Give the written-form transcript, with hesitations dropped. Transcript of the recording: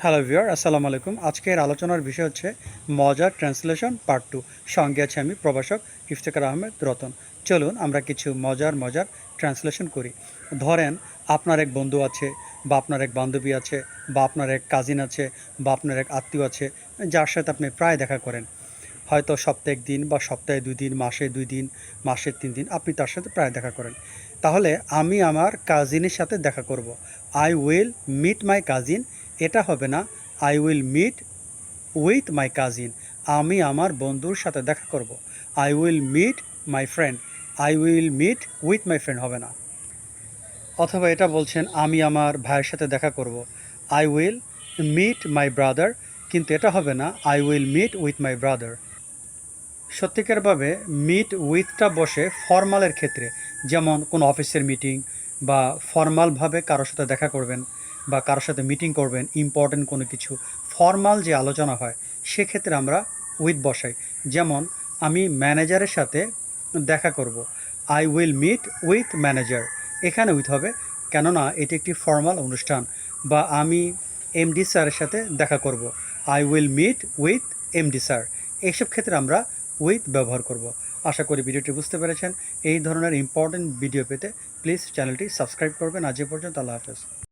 Hello viewer, আসসালামু আলাইকুম। আজকের আলোচনার বিষয় হচ্ছে মজার ট্রান্সলেশন পার্ট 2। সঙ্গে আছে আমি প্রভাষক ইফতেখার আহমেদ রতন। চলুন আমরা কিছু মজার ট্রান্সলেশন করি। ধরেন আপনার এক বন্ধু আছে, বা আপনার এক বান্ধবী আছে, বা আপনার এক কাজিন আছে, বা আপনার এক আত্মীয় আছে, যার সাথে আপনি প্রায় দেখা করেন। হয়তো সপ্তাহে 1 দিন, বা সপ্তাহে 2 দিন, মাসে 2 দিন, মাসে 3 দিন আপনি তার সাথে প্রায় দেখা করেন। তাহলে আমি আমার কাজিনের সাথে দেখা করব। I will meet my cousin. এটা হবে না I will meet with my cousin. আমি আমার বন্ধুর সাথে দেখা করব। I will meet my friend. I will meet with my friend হবে না। অথবা এটা বলছেন আমি আমার ভাইয়ের সাথে দেখা করব। I will meet my brother. কিন্তু এটা হবে না I will meet with my brother. সত্যিকারভাবে মিট উইথটা বসে ফর্মালের ক্ষেত্রে, যেমন কোনো অফিসের মিটিং, বা ফর্মালভাবে কারোর সাথে দেখা করবেন, বা কারোর সাথে মিটিং করবেন, ইম্পর্টেন্ট কোনো কিছু ফর্মাল যে আলোচনা হয় সেক্ষেত্রে আমরা উইথ বসাই। যেমন আমি ম্যানেজারের সাথে দেখা করব, I will meet with manager. এখানে উইথ হবে, কেননা এটি একটি ফর্মাল অনুষ্ঠান। বা আমি এমডি স্যারের সাথে দেখা করব, I will meet with MD sir. এইসব ক্ষেত্রে আমরা উইথ ব্যবহার করব। আশা করি ভিডিওটি বুঝতে পেরেছেন। এই ধরনের ইম্পর্টেন্ট ভিডিও পেতে প্লিজ চ্যানেলটি সাবস্ক্রাইব করবেন। আজ এ পর্যন্ত, আল্লাহ হাফেজ।